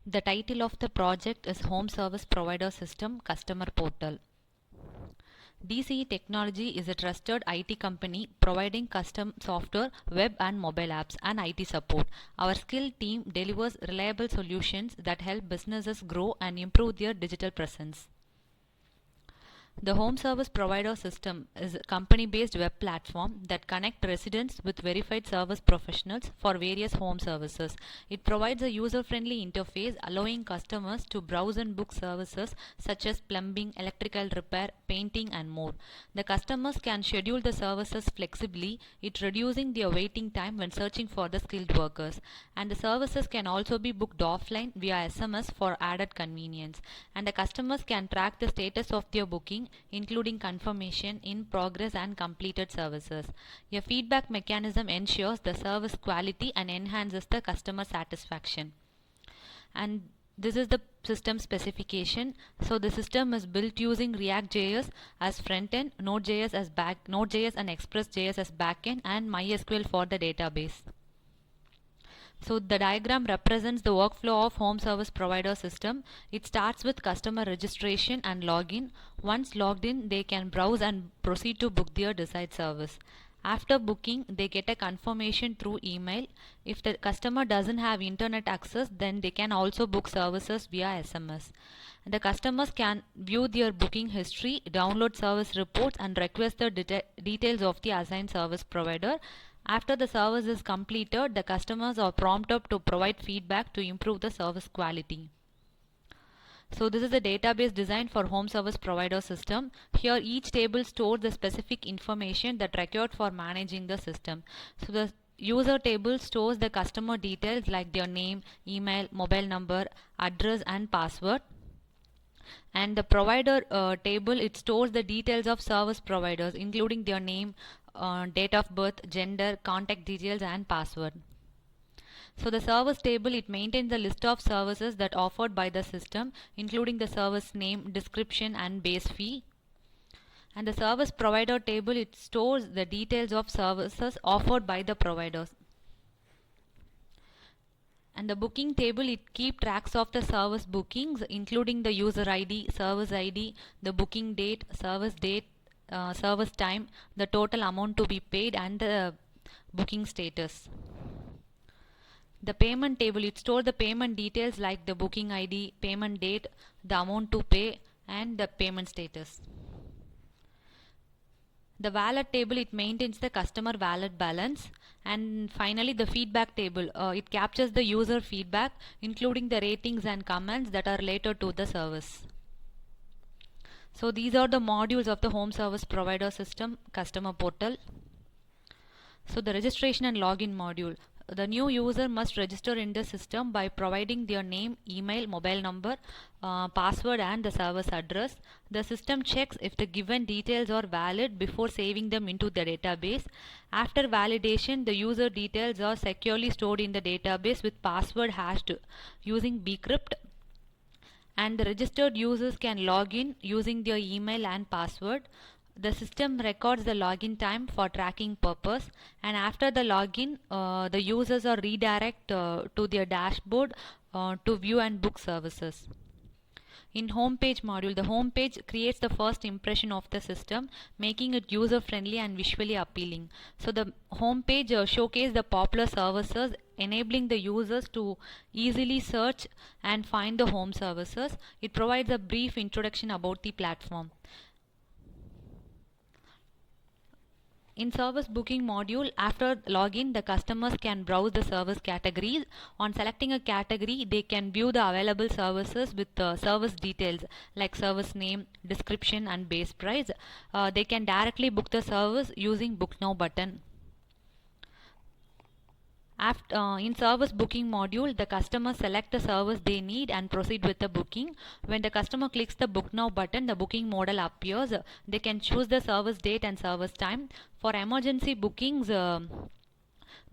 The title of the project is Home Service Provider System Customer Portal. DCE Technology is a trusted IT company providing custom software, web and mobile apps, and IT support. Our skilled team delivers reliable solutions that help businesses grow and improve their digital presence. The Home Service Provider System is a company-based web platform that connects residents with verified service professionals for various home services. It provides a user-friendly interface allowing customers to browse and book services such as plumbing, electrical repair, painting and more. The customers can schedule the services flexibly, it reducing their waiting time when searching for the skilled workers. And the services can also be booked offline via SMS for added convenience. And the customers can track the status of their booking, including confirmation, in progress and completed services. A feedback mechanism ensures the service quality and enhances the customer satisfaction. And this is the system specification. So the system is built using React.js as front-end, Node.js and Express.js as back-end, and MySQL for the database. So the diagram represents the workflow of home service provider system. It starts with customer registration and login. Once logged in, they can browse and proceed to book their desired service. After booking, they get a confirmation through email. If the customer doesn't have internet access, then they can also book services via SMS. The customers can view their booking history, download service reports, and request the details of the assigned service provider. After the service is completed, the customers are prompted to provide feedback to improve the service quality. So this is a database designed for home service provider system. Here each table stores the specific information that required for managing the system. So the user table stores the customer details like their name, email, mobile number, address and password. And the provider table, it stores the details of service providers including their name, date of birth, gender, contact details and password. So the service table, it maintains the list of services that are offered by the system including the service name, description and base fee. And the service provider table, it stores the details of services offered by the providers. And the booking table, it keeps tracks of the service bookings including the user ID, service ID, the booking date, service time, the total amount to be paid and the booking status. The payment table, it stores the payment details like the booking ID, payment date, the amount to pay and the payment status. The wallet table, it maintains the customer wallet balance. And finally the feedback table, it captures the user feedback including the ratings and comments that are related to the service. So these are the modules of the home service provider system customer portal. So the registration and login module. The new user must register in the system by providing their name, email, mobile number, password and the service address. The system checks if the given details are valid before saving them into the database. After validation, the user details are securely stored in the database with password hashed using bcrypt. And the registered users can log in using their email and password. The system records the login time for tracking purpose, and after the login, the users are redirected to their dashboard to view and book services. In homepage module, the homepage creates the first impression of the system, making it user-friendly and visually appealing. So the homepage showcases the popular services, enabling the users to easily search and find the home services. It provides a brief introduction about the platform. In service booking module, after login, the customers can browse the service categories. On selecting a category, they can view the available services with service details like service name, description and base price. They can directly book the service using Book Now button. In service booking module, the customer select the service they need and proceed with the booking. When the customer clicks the Book Now button, the booking modal appears. They can choose the service date and service time. For emergency bookings, the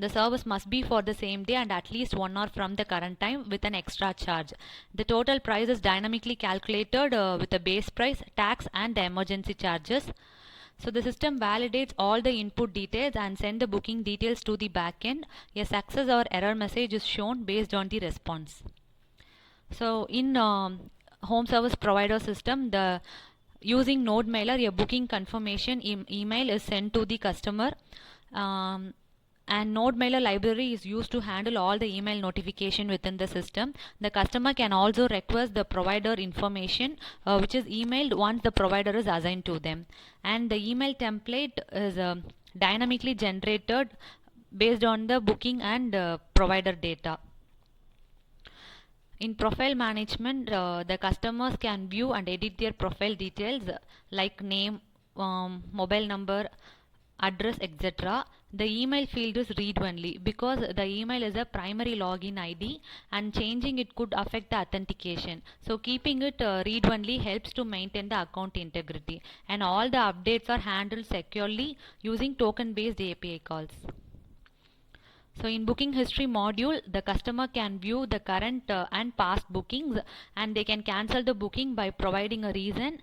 service must be for the same day and at least 1 hour from the current time with an extra charge. The total price is dynamically calculated with the base price, tax and the emergency charges. So the system validates all the input details and send the booking details to the backend. A success or error message is shown based on the response. So in home service provider system, the using node mailer, a booking confirmation email is sent to the customer, and node mailer library is used to handle all the email notification within the system. The customer can also request the provider information, which is emailed once the provider is assigned to them, and the email template is dynamically generated based on the booking and provider data. In profile management, the customers can view and edit their profile details like name, mobile number, address, etc. The email field is read only because the email is a primary login ID, and changing it could affect the authentication. So keeping it read only helps to maintain the account integrity, and all the updates are handled securely using token based API calls. So in booking history module, the customer can view the current and past bookings, and they can cancel the booking by providing a reason.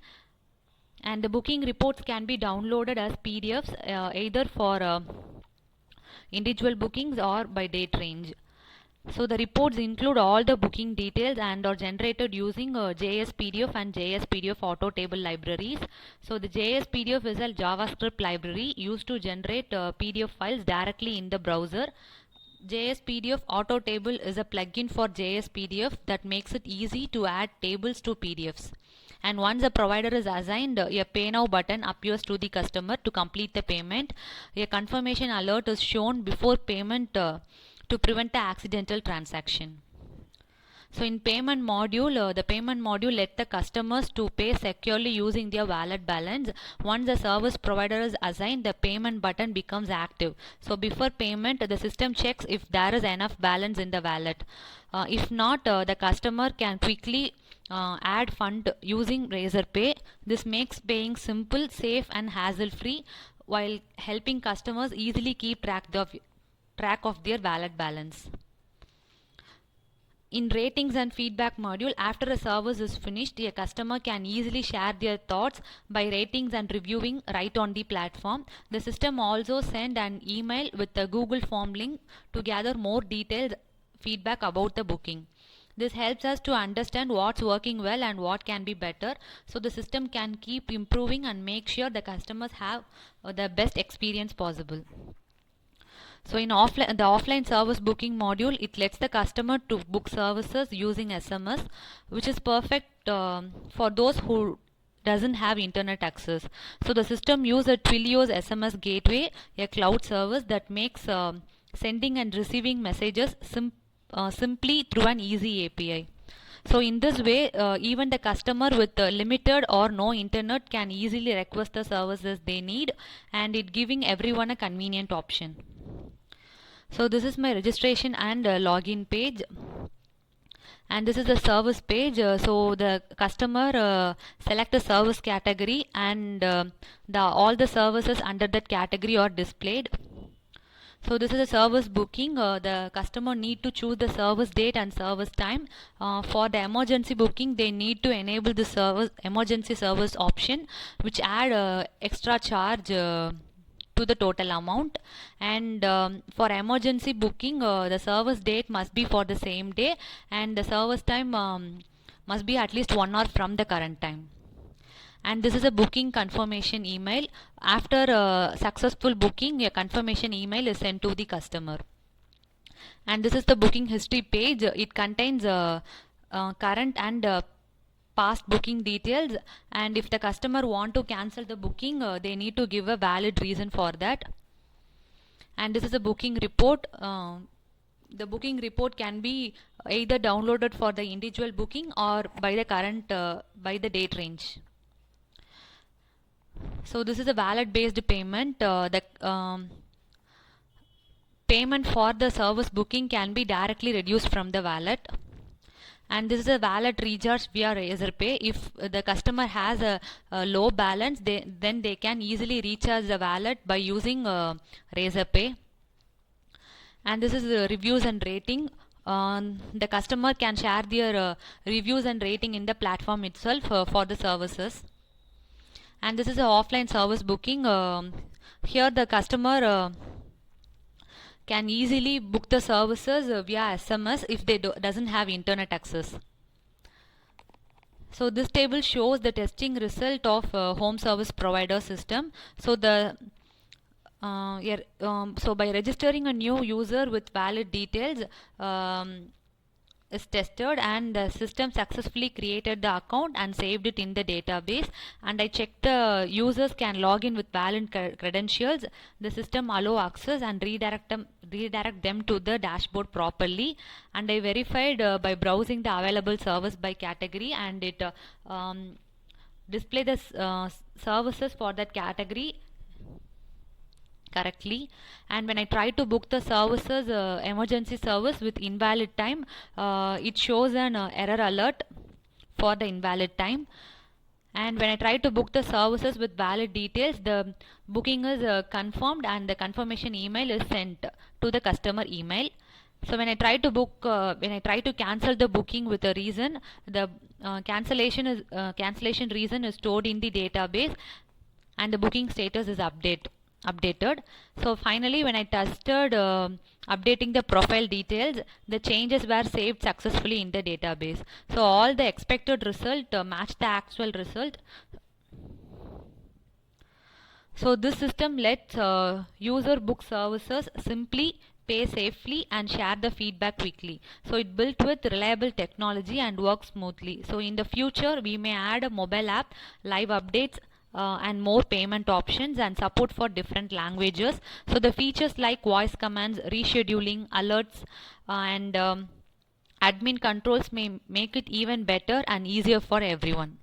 And the booking reports can be downloaded as PDFs either for individual bookings or by date range. So the reports include all the booking details and are generated using JSPDF and JSPDF auto table libraries. So the JSPDF is a JavaScript library used to generate PDF files directly in the browser. JSPDF Auto Table is a plugin for JSPDF that makes it easy to add tables to PDFs. And once a provider is assigned, a Pay Now button appears to the customer to complete the payment. A confirmation alert is shown before payment to prevent the accidental transaction. So in payment module, the payment module let the customers to pay securely using their wallet balance. Once the service provider is assigned, the payment button becomes active. So before payment, the system checks if there is enough balance in the wallet. If not, the customer can quickly add fund using Razorpay. This makes paying simple, safe and hassle-free while helping customers easily keep track of their wallet balance. In ratings and feedback module, after a service is finished, a customer can easily share their thoughts by ratings and reviewing right on the platform. The system also send an email with a Google form link to gather more detailed feedback about the booking. This helps us to understand what's working well and what can be better, so the system can keep improving and make sure the customers have the best experience possible. So in the offline service booking module, it lets the customer to book services using SMS, which is perfect for those who doesn't have internet access. So the system uses a Twilio's SMS gateway, a cloud service that makes sending and receiving messages simply through an easy API. So in this way, even the customer with limited or no internet can easily request the services they need, and it giving everyone a convenient option. So this is my registration and login page, and this is the service page. So the customer select a service category, and all the services under that category are displayed. So this is a service booking. The customer need to choose the service date and service time. For the emergency booking, they need to enable the emergency service option, which add extra charge to the total amount. And for emergency booking, the service date must be for the same day, and the service time must be at least 1 hour from the current time. And this is a booking confirmation email. After successful booking, a confirmation email is sent to the customer. And this is the booking history page. It contains current and past booking details, and if the customer want to cancel the booking, they need to give a valid reason for that. And this is a booking report. The booking report can be either downloaded for the individual booking or by the current by the date range. So this is a wallet based payment. The payment for the service booking can be directly reduced from the wallet. And this is a wallet recharge via Razorpay. If the customer has a low balance, then they can easily recharge the wallet by using Razorpay. And this is reviews and rating. The customer can share their reviews and rating in the platform itself for the services. And this is an offline service booking. Here the customer can easily book the services via SMS if they doesn't have internet access. So this table shows the testing result of home service provider system. So so by registering a new user with valid details, is tested, and the system successfully created the account and saved it in the database. And I checked the users can log in with valid credentials. The system allow access and redirect them to the dashboard properly. And I verified by browsing the available service by category, and it display the services for that category correctly. And when I try to book the services, emergency service with invalid time, it shows an error alert for the invalid time. And when I try to book the services with valid details, the booking is confirmed, and the confirmation email is sent to the customer email. So when I try to cancel the booking with a reason, the cancellation reason is stored in the database, and the booking status is updated. So finally, when I tested updating the profile details, the changes were saved successfully in the database. So all the expected result matched the actual result. So this system lets user book services simply, pay safely, and share the feedback quickly. So it built with reliable technology and works smoothly. So in the future, we may add a mobile app, live updates, and more payment options, and support for different languages. So the features like voice commands, rescheduling, alerts, and admin controls may make it even better and easier for everyone.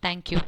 Thank you.